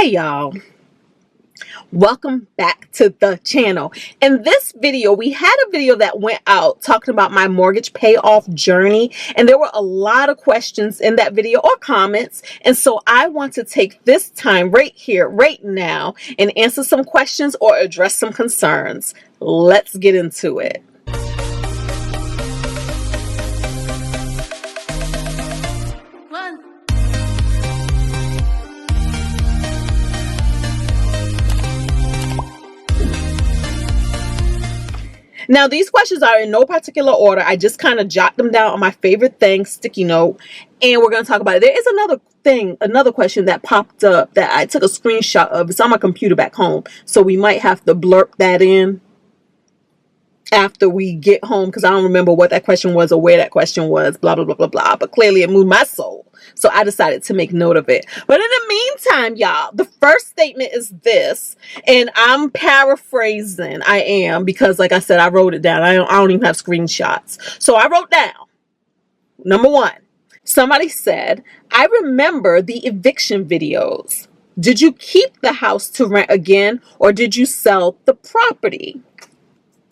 Hey y'all, welcome back to the channel. In this video, we had a video that went out talking about my mortgage payoff journey, and there were a lot of questions in that video or comments, and so I want to take this time right here, right now, and answer some questions or address some concerns. Let's get into it. Now, these questions are in no particular order. I just kind of jot them down on my favorite thing, sticky note, and we're going to talk about it. There is another question that popped up that I took a screenshot of. It's on my computer back home, so we might have to blurb that in after we get home because I don't remember what that question was or where that question was, blah, blah, blah, blah, blah. But clearly it moved my soul, so I decided to make note of it. But in the meantime, y'all, the first statement is this, and I'm paraphrasing. I am, because like I said, I wrote it down. I don't even have screenshots. So I wrote down, number one, somebody said, I remember the eviction videos. Did you keep the house to rent again, or did you sell the property?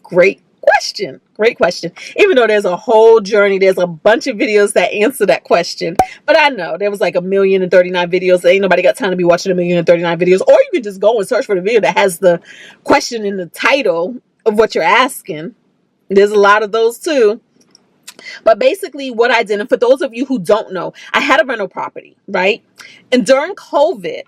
Great question. Great question. Even though there's a whole journey, there's a bunch of videos that answer that question. But I know there was like 1,039 videos. Ain't nobody got time to be watching 1,039 videos. Or you can just go and search for the video that has the question in the title of what you're asking. There's a lot of those too. But basically what I did, and for those of you who don't know, I had a rental property, right? And during COVID,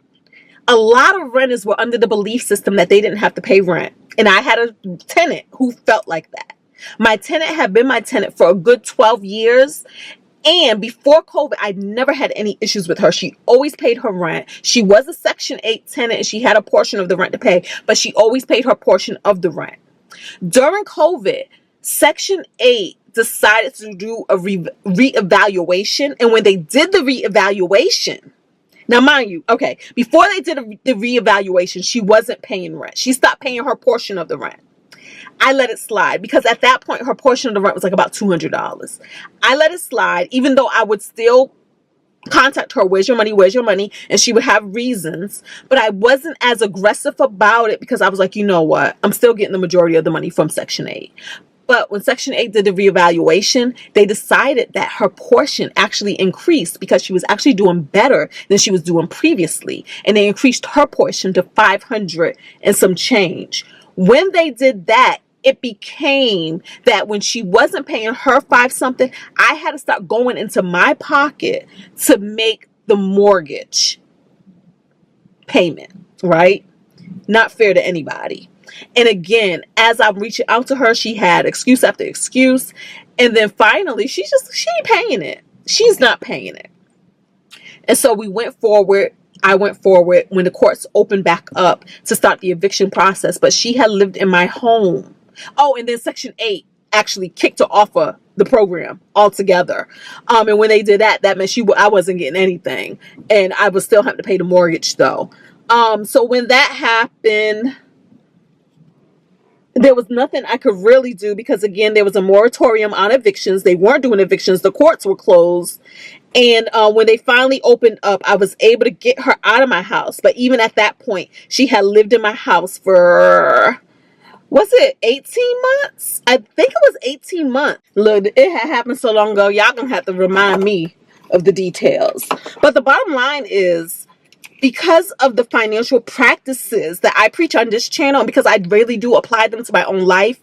a lot of renters were under the belief system that they didn't have to pay rent. And I had a tenant who felt like that. My tenant had been my tenant for a good 12 years. And before COVID, I never had any issues with her. She always paid her rent. She was a Section 8 tenant and she had a portion of the rent to pay, but she always paid her portion of the rent. During COVID, Section 8 decided to do a reevaluation. And when they did the reevaluation, now, mind you, okay, before they did the reevaluation, she wasn't paying rent. She stopped paying her portion of the rent. I let it slide because at that point, her portion of the rent was like about $200. I let it slide, even though I would still contact her, where's your money, where's your money? And she would have reasons, but I wasn't as aggressive about it because I was like, you know what? I'm still getting the majority of the money from Section 8. But when Section 8 did the reevaluation, they decided that her portion actually increased because she was actually doing better than she was doing previously. And they increased her portion to $500 and some change. When they did that, it became that when she wasn't paying her $5 something, I had to start going into my pocket to make the mortgage payment, right? Not fair to anybody. And again, as I'm reaching out to her, she had excuse after excuse. And then finally, she ain't paying it. She's not paying it. And so we went forward. I went forward when the courts opened back up to start the eviction process. But she had lived in my home. Oh, and then Section 8 actually kicked her off of the program altogether. And when they did that, that meant I wasn't getting anything. And I was still having to pay the mortgage though. So when that happened, there was nothing I could really do because, again, there was a moratorium on evictions. They weren't doing evictions. The courts were closed. And when they finally opened up, I was able to get her out of my house. But even at that point, she had lived in my house for, was it 18 months? I think it was 18 months. Look, it had happened so long ago. Y'all gonna have to remind me of the details. But the bottom line is, because of the financial practices that I preach on this channel, and because I really do apply them to my own life,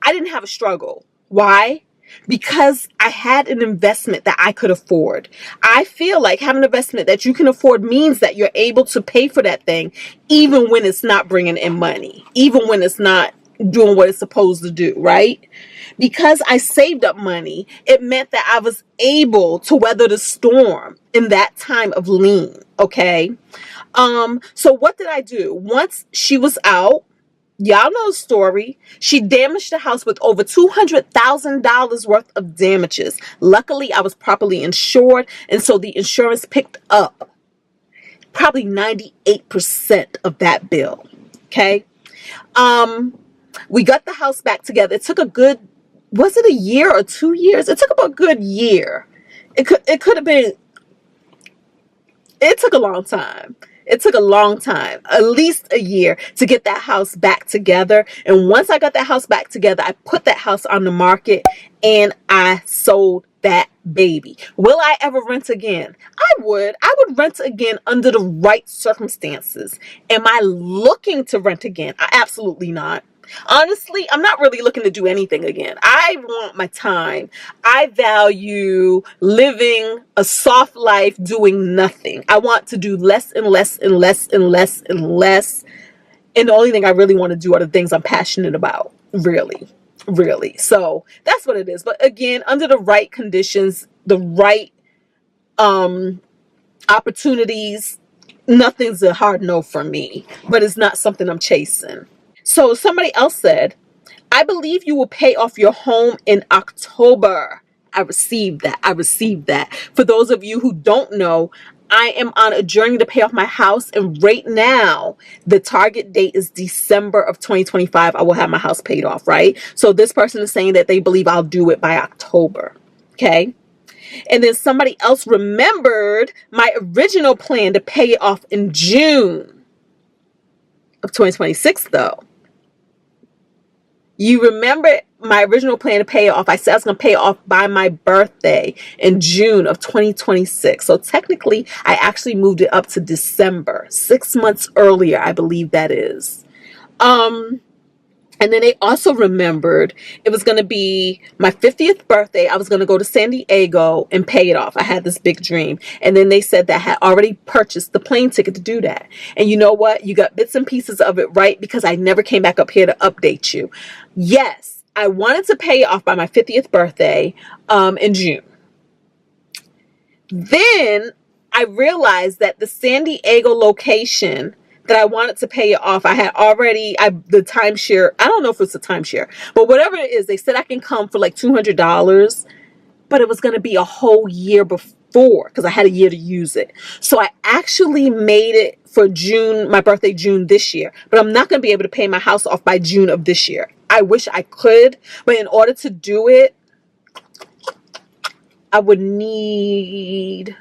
I didn't have a struggle. Why? Because I had an investment that I could afford. I feel like having an investment that you can afford means that you're able to pay for that thing, even when it's not bringing in money, even when it's not doing what it's supposed to do, right? Because I saved up money, it meant that I was able to weather the storm in that time of lean, okay? So what did I do? Once she was out, y'all know the story. She damaged the house with over $200,000 worth of damages. Luckily, I was properly insured, and so the insurance picked up probably 98% of that bill, okay? We got the house back together. It took a good, was it a year or 2 years? It took about a good year. It could have been, it took a long time. It took a long time, at least a year, to get that house back together. And once I got that house back together, I put that house on the market and I sold that baby. Will I ever rent again? I would. I would rent again under the right circumstances. Am I looking to rent again? Absolutely not. Honestly, I'm not really looking to do anything again. I want my time. I value living a soft life doing nothing. I want to do less and less and less and less and less. And the only thing I really want to do are the things I'm passionate about. Really. Really. So that's what it is. But again, under the right conditions, the right opportunities, nothing's a hard no for me. But it's not something I'm chasing. So somebody else said, I believe you will pay off your home in October. I received that. I received that. For those of you who don't know, I am on a journey to pay off my house. And right now, the target date is December of 2025. I will have my house paid off, right? So this person is saying that they believe I'll do it by October. Okay. And then somebody else remembered my original plan to pay it off in June of 2026, though. You remember my original plan to pay it off. I said I was going to pay it off by my birthday in June of 2026. So technically, I actually moved it up to December, 6 months earlier, I believe that is. And then they also remembered it was going to be my 50th birthday. I was going to go to San Diego and pay it off. I had this big dream. And then they said that I had already purchased the plane ticket to do that. And you know what? You got bits and pieces of it right, because I never came back up here to update you. Yes, I wanted to pay it off by my 50th birthday in June. Then I realized that the San Diego location that I wanted to pay it off, I had already, the timeshare, I don't know if it's a timeshare, but whatever it is, they said I can come for like $200, but it was going to be a whole year before, because I had a year to use it. So I actually made it for June, my birthday, June this year, but I'm not going to be able to pay my house off by June of this year. I wish I could, but in order to do it, I would need,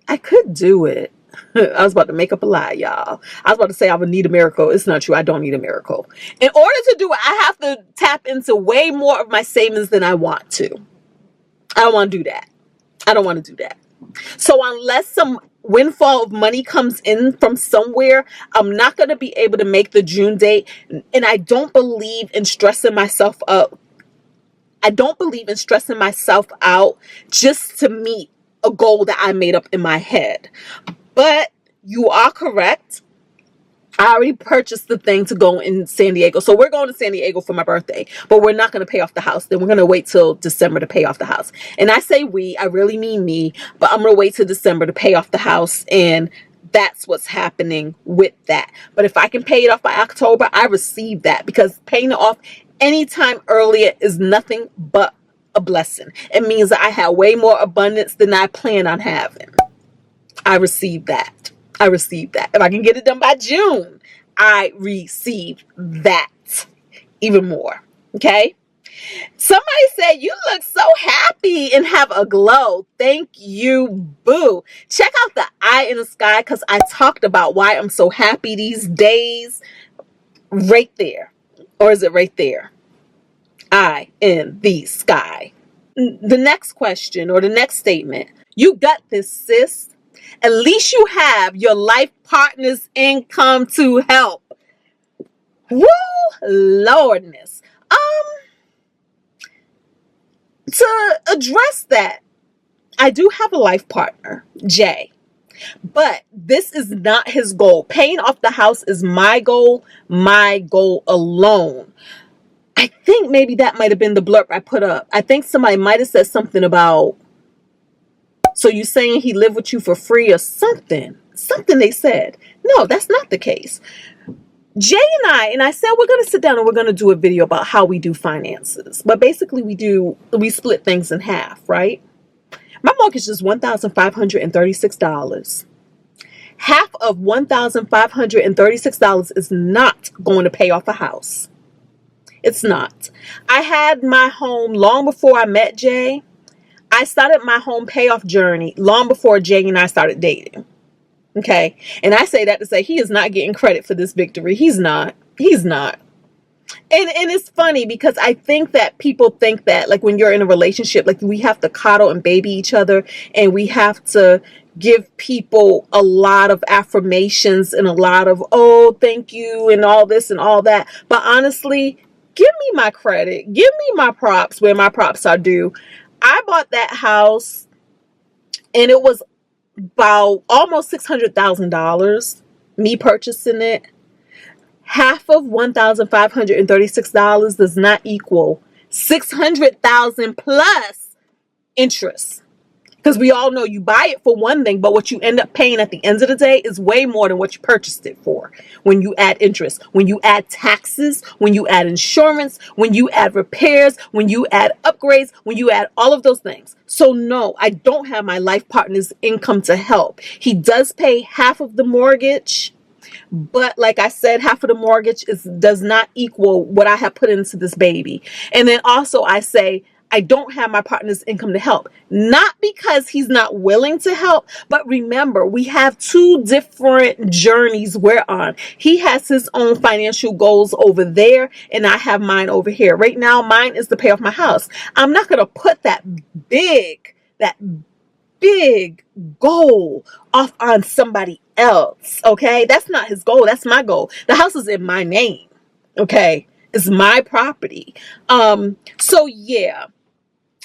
I could do it. I was about to make up a lie, y'all. I was about to say I would need a miracle. It's not true. I don't need a miracle. In order to do it, I have to tap into way more of my savings than I want to. I don't want to do that. I don't want to do that. So unless some windfall of money comes in from somewhere, I'm not going to be able to make the June date. And I don't believe in stressing myself up. I don't believe in stressing myself out just to meet a goal that I made up in my head. But you are correct. I already purchased the thing to go in San Diego. So we're going to San Diego for my birthday, but we're not going to pay off the house. Then we're going to wait till December to pay off the house. And I say we, I really mean me, but I'm going to wait till December to pay off the house. And that's what's happening with that. But if I can pay it off by October, I receive that, because paying it off anytime earlier is nothing but a blessing. It means that I have way more abundance than I plan on having. I received that. I received that. If I can get it done by June, I receive that even more. Okay? Somebody said, you look so happy and have a glow. Thank you, boo. Check out the eye in the sky, because I talked about why I'm so happy these days. Right there. Or is it right there? Eye in the sky. The next question, or the next statement. You got this, sis. At least you have your life partner's income to help. Woo, Lordness. To address that, I do have a life partner, Jay. But this is not his goal. Paying off the house is my goal alone. I think maybe that might have been the blurb I put up. I think somebody might have said something about, so you saying he lived with you for free or something. Something they said. No, that's not the case. Jay and I said we're going to sit down and we're going to do a video about how we do finances. But basically we split things in half, right? My mortgage is $1,536. Half of $1,536 is not going to pay off a house. It's not. I had my home long before I met Jay. I started my home payoff journey long before Jay and I started dating. Okay. And I say that to say he is not getting credit for this victory. He's not. He's not. And it's funny because I think that people think that like when you're in a relationship, like we have to coddle and baby each other, and we have to give people a lot of affirmations and a lot of, oh, thank you and all this and all that. But honestly, give me my credit. Give me my props where my props are due. I bought that house and it was about almost $600,000, me purchasing it. Half of $1,536 does not equal $600,000 plus interest. Because we all know you buy it for one thing, but what you end up paying at the end of the day is way more than what you purchased it for. When you add interest, when you add taxes, when you add insurance, when you add repairs, when you add upgrades, when you add all of those things. So no, I don't have my life partner's income to help. He does pay half of the mortgage. But like I said, half of the mortgage does not equal what I have put into this baby. And then also I say, I don't have my partner's income to help. Not because he's not willing to help, but remember, we have two different journeys we're on. He has his own financial goals over there, and I have mine over here. Right now, mine is to pay off my house. I'm not going to put that big goal off on somebody else. Okay. That's not his goal. That's my goal. The house is in my name. Okay. It's my property. So yeah.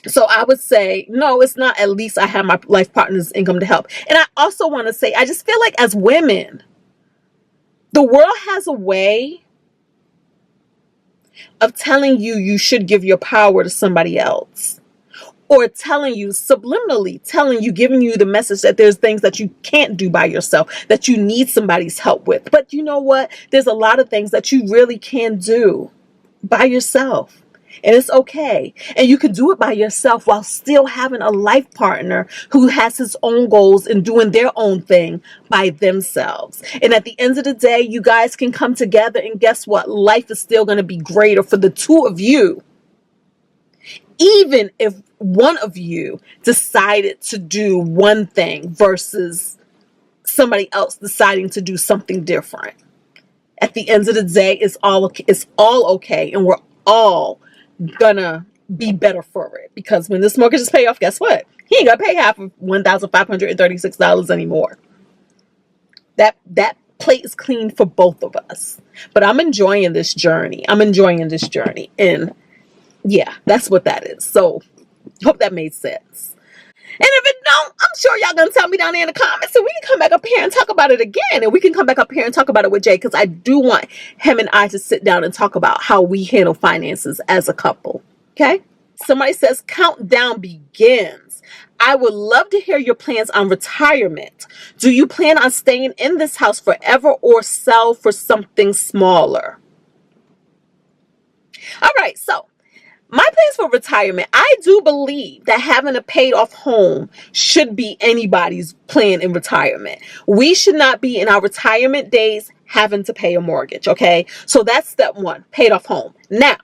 So I would say, no, it's not. At least I have my life partner's income to help. And I also want to say, I just feel like as women, the world has a way of telling you you should give your power to somebody else. Or telling you, subliminally telling you, giving you the message that there's things that you can't do by yourself, that you need somebody's help with. But you know what? There's a lot of things that you really can do by yourself. And it's okay. And you can do it by yourself while still having a life partner who has his own goals and doing their own thing by themselves. And at the end of the day, you guys can come together, and guess what? Life is still going to be greater for the two of you. Even if one of you decided to do one thing versus somebody else deciding to do something different. At the end of the day, it's all okay, and we're all gonna be better for it. Because when this mortgage is paid off, guess what? He ain't gonna pay half of $1,536 anymore. That plate is clean for both of us. But I'm enjoying this journey. And yeah, that's what that is. So hope that made sense. And if it don't, I'm sure y'all gonna tell me down there in the comments, and we can come back up here and talk about it again. And we can come back up here and talk about it with Jay, because I do want him and I to sit down and talk about how we handle finances as a couple. Okay? Somebody says countdown begins. I would love to hear your plans on retirement. Do you plan on staying in this house forever or sell for something smaller? All right, so my plans for retirement, I do believe that having a paid off home should be anybody's plan in retirement. We should not be in our retirement days having to pay a mortgage, okay? So that's step one, paid off home. Now,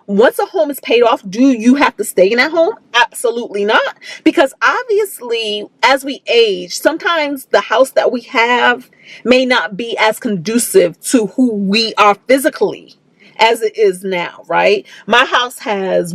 once a home is paid off, do you have to stay in that home? Absolutely not. Because obviously, as we age, sometimes the house that we have may not be as conducive to who we are physically as it is now, right? My house has has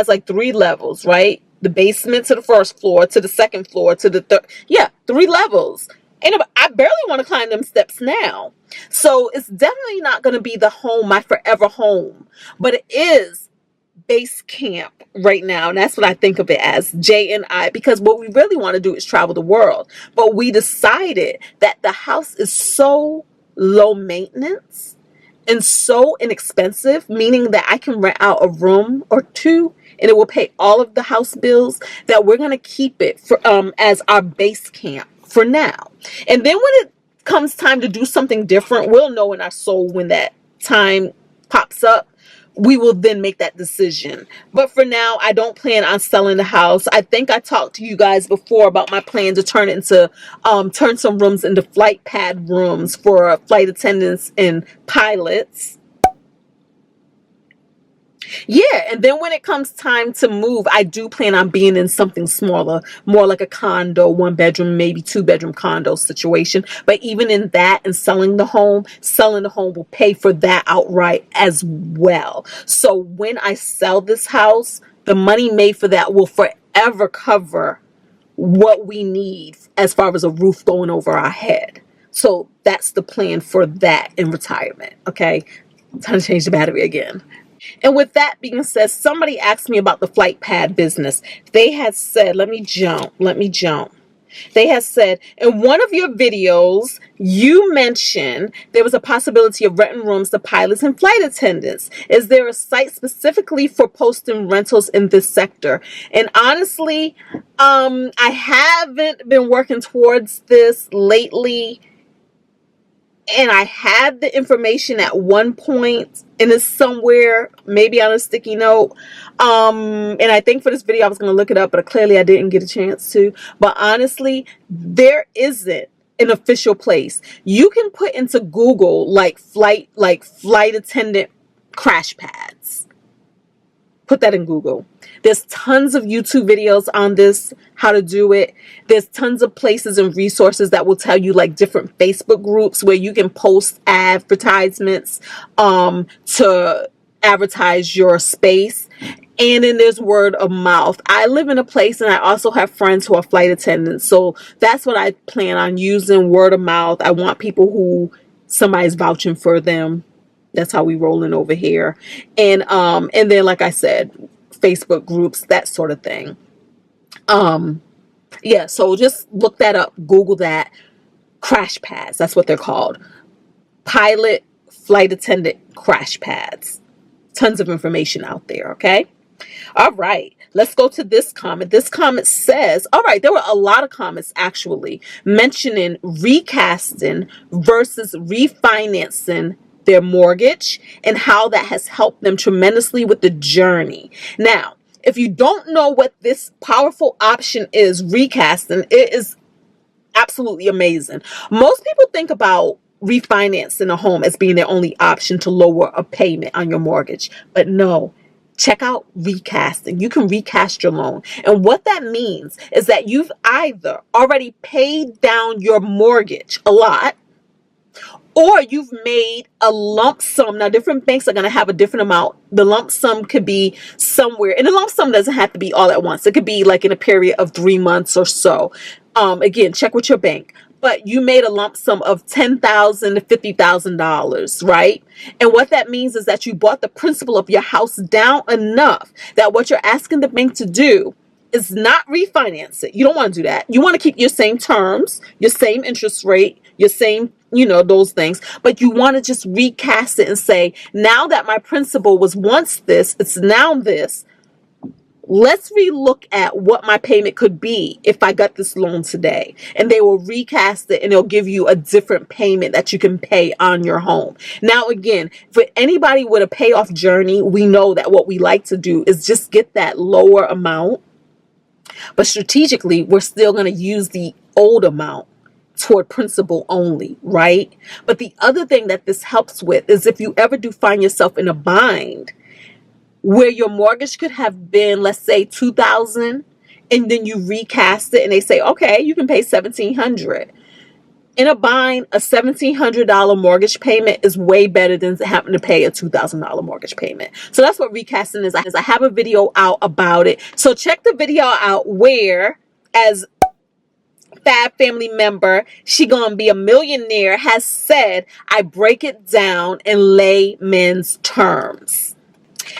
like 3 levels, right? The basement to the first floor, to the second floor, to the third. Yeah, 3 levels. And I barely want to climb them steps now. So it's definitely not going to be my forever home. But it is base camp right now. And that's what I think of it as, Jay and I, because what we really want to do is travel the world. But we decided that the house is so low maintenance and so inexpensive, meaning that I can rent out a room or 2 and it will pay all of the house bills, that we're going to keep it for as our base camp for now. And then when it comes time to do something different, we'll know in our soul when that time pops up. We will then make that decision. But for now, I don't plan on selling the house. I think I talked to you guys before about my plan to turn some rooms into flight pad rooms for flight attendants and pilots. Yeah, and then when it comes time to move, I do plan on being in something smaller, more like a condo, 1 bedroom, maybe 2 bedroom condo situation. But even in that and selling the home will pay for that outright as well. So when I sell this house, the money made for that will forever cover what we need as far as a roof going over our head. So that's the plan for that in retirement. Okay, time to change the battery again. And with that being said, somebody asked me about the flight pad business. They had said, let me jump. They had said, in one of your videos, you mentioned there was a possibility of renting rooms to pilots and flight attendants. Is there a site specifically for posting rentals in this sector? And honestly, I haven't been working towards this lately. And I had the information at one point, and it's somewhere, maybe on a sticky note. And I think for this video I was going to look it up, but clearly I didn't get a chance to. But honestly, there isn't an official place. You can put into Google like flight attendant crash pads. Put that in Google. There's tons of YouTube videos on this, how to do it. There's tons of places and resources that will tell you like different Facebook groups where you can post advertisements to advertise your space. And then there's word of mouth. I live in a place and I also have friends who are flight attendants. So that's what I plan on using, word of mouth. I want people who somebody's vouching for them. That's how we rolling over here. And then like I said, Facebook groups, that sort of thing. Yeah, so just look that up, Google that. Crash pads, that's what they're called. Pilot, flight attendant crash pads. Tons of information out there, okay? All right, let's go to this comment. This comment says, all right, there were a lot of comments actually mentioning recasting versus refinancing their mortgage and how that has helped them tremendously with the journey. Now, if you don't know what this powerful option is, recasting, it is absolutely amazing. Most people think about refinancing a home as being their only option to lower a payment on your mortgage, but no. Check out recasting. You can recast your loan. And what that means is that you've either already paid down your mortgage a lot, or you've made a lump sum. Now, different banks are going to have a different amount. The lump sum could be somewhere, and the lump sum doesn't have to be all at once. It could be like in a period of 3 months or so. Again, check with your bank. But you made a lump sum of $10,000 to $50,000, right? And what that means is that you brought the principal of your house down enough that what you're asking the bank to do is not refinance it. You don't want to do that. You want to keep your same terms, your same interest rate, your same, those things. But you want to just recast it and say, now that my principal was once this, it's now this. Let's relook at what my payment could be if I got this loan today. And they will recast it and they'll give you a different payment that you can pay on your home. Now, again, for anybody with a payoff journey, we know that what we like to do is just get that lower amount. But strategically, we're still going to use the old amount toward principal only, right? But the other thing that this helps with is if you ever do find yourself in a bind where your mortgage could have been, let's say, $2,000, and then you recast it and they say, okay, you can pay $1,700. In a bind, a $1,700 mortgage payment is way better than having to pay a $2,000 mortgage payment. So that's what recasting is. I have a video out about it. So check the video out where, as Fab family member, she gonna be a millionaire, has said, I break it down in layman's terms.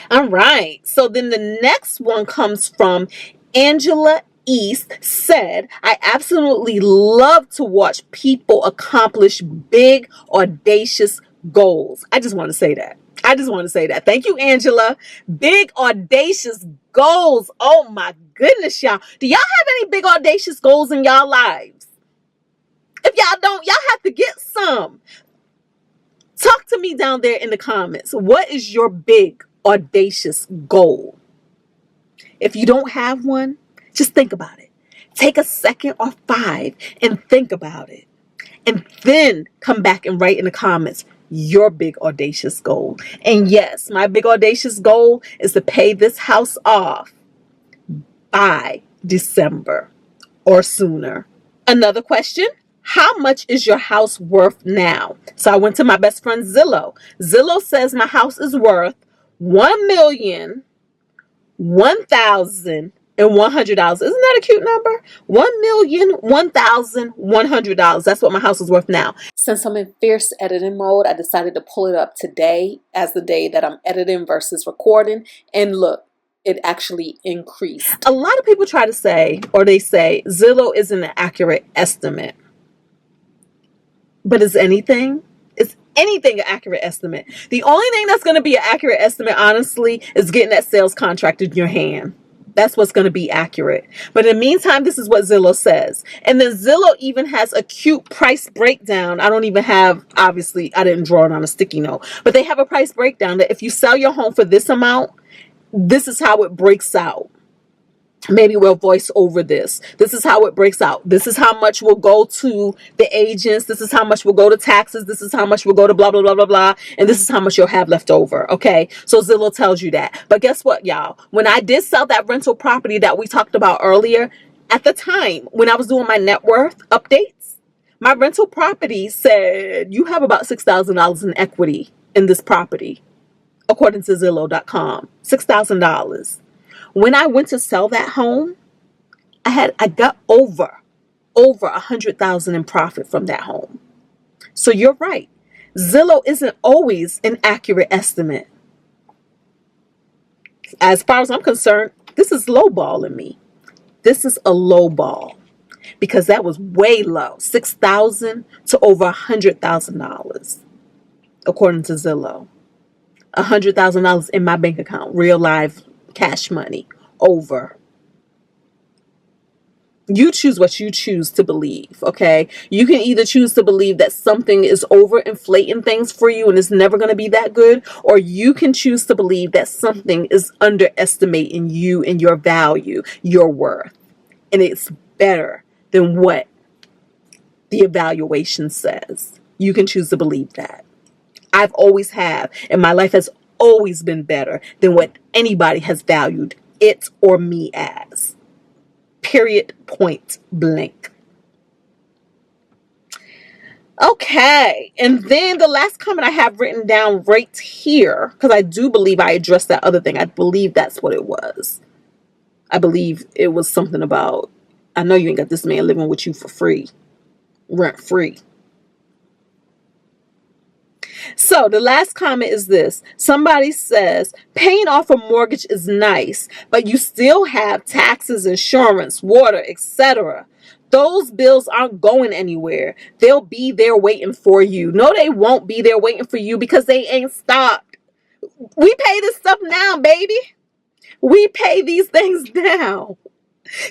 All right. So then the next one comes from Angela East, said, I absolutely love to watch people accomplish big, audacious goals. I just want to say that. Thank you, Angela. Big, audacious goals. Oh my goodness, y'all. Do y'all have any big, audacious goals in y'all lives? If y'all don't, y'all have to get some. Talk to me down there in the comments. What is your big, audacious goal? If you don't have one, just think about it. Take a second or 5 and think about it. And then come back and write in the comments, your big audacious goal. And yes, my big audacious goal is to pay this house off by December or sooner. Another question: how much is your house worth now? So I went to my best friend Zillow. Zillow says my house is worth $1,001,100. Isn't that a cute number? $1,001,100. That's what my house is worth now. Since I'm in fierce editing mode, I decided to pull it up today as the day that I'm editing versus recording. And look, it actually increased. A lot of people try to say, or they say, Zillow isn't an accurate estimate. But is anything an accurate estimate? The only thing that's going to be an accurate estimate, honestly, is getting that sales contract in your hand. That's what's going to be accurate. But in the meantime, this is what Zillow says. And then Zillow even has a cute price breakdown. I don't even have, obviously, I didn't draw it on a sticky note. But they have a price breakdown that if you sell your home for this amount, this is how it breaks out. Maybe we'll voice over this. This is how it breaks out. This is how much will go to the agents. This is how much will go to taxes. This is how much will go to blah, blah, blah, blah, blah. And this is how much you'll have left over. Okay. So Zillow tells you that. But guess what, y'all? When I did sell that rental property that we talked about earlier, at the time when I was doing my net worth updates, my rental property said you have about $6,000 in equity in this property, according to Zillow.com. $6,000. When I went to sell that home, I got over $100,000 in profit from that home. So you're right. Zillow isn't always an accurate estimate. As far as I'm concerned, this is lowballing me. This is a lowball because that was way low, $6,000 to over $100,000, according to Zillow. $100,000 in my bank account, real live cash money, over. You choose what you choose to believe, okay? You can either choose to believe that something is overinflating things for you and it's never going to be that good, or you can choose to believe that something is underestimating you and your value, your worth, and it's better than what the evaluation says. You can choose to believe that. I've always have, and my life has always been better than what anybody has valued it or me as. Period, point blank. Okay, and then the last comment I have written down right here, because I do believe I addressed that other thing. I believe that's what it was. I believe it was something about, I know you ain't got this man living with you for free, rent free. So the last comment is this. Somebody says, paying off a mortgage is nice, but you still have taxes, insurance, water, etc. Those bills aren't going anywhere. They'll be there waiting for you. No, they won't be there waiting for you because they ain't stopped. We pay this stuff now, baby. We pay these things now.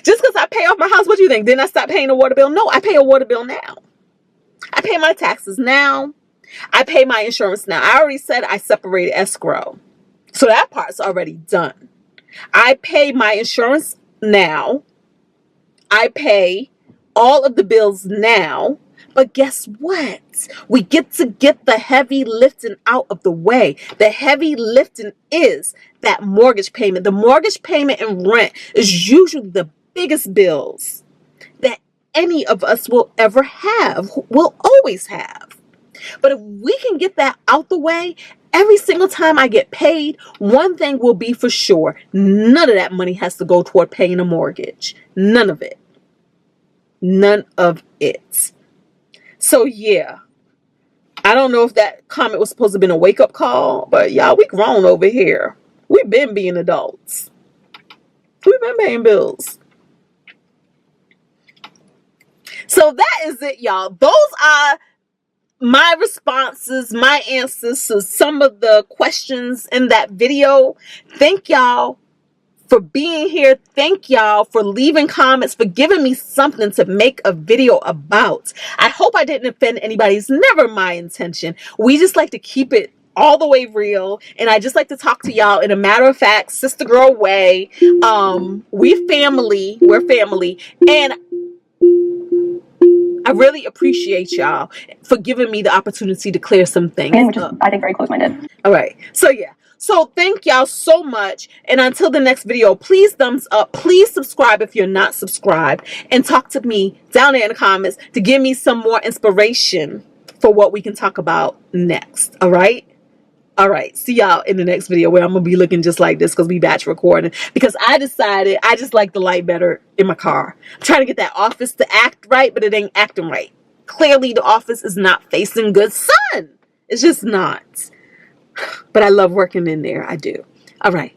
Just because I pay off my house, what do you think? Didn't I stop paying a water bill? No, I pay a water bill now. I pay my taxes now. I pay my insurance now. I already said I separated escrow. So that part's already done. I pay my insurance now. I pay all of the bills now. But guess what? We get to get the heavy lifting out of the way. The heavy lifting is that mortgage payment. The mortgage payment and rent is usually the biggest bills that any of us will ever have, will always have. But if we can get that out the way, every single time I get paid, one thing will be for sure. None of that money has to go toward paying a mortgage. None of it. None of it. So yeah, I don't know if that comment was supposed to have been a wake-up call, but y'all, we grown over here. We've been being adults. We've been paying bills. So that is it, y'all. Those are my responses, my answers to some of the questions in that video. Thank y'all for being here. Thank y'all for leaving comments, for giving me something to make a video about. I hope I didn't offend anybody. It's never my intention. We just like to keep it all the way real, and I just like to talk to y'all in a matter of fact, sister girl way. We're family, and I really appreciate y'all for giving me the opportunity to clear some things and which is, up. I think, very close-minded. All right. So yeah. So thank y'all so much. And until the next video, please thumbs up. Please subscribe if you're not subscribed. And talk to me down there in the comments to give me some more inspiration for what we can talk about next. All right. All right. See y'all in the next video where I'm going to be looking just like this because we batch recording. Because I decided I just like the light better in my car. I'm trying to get that office to act right, but it ain't acting right. Clearly the office is not facing good sun. It's just not. But I love working in there. I do. All right.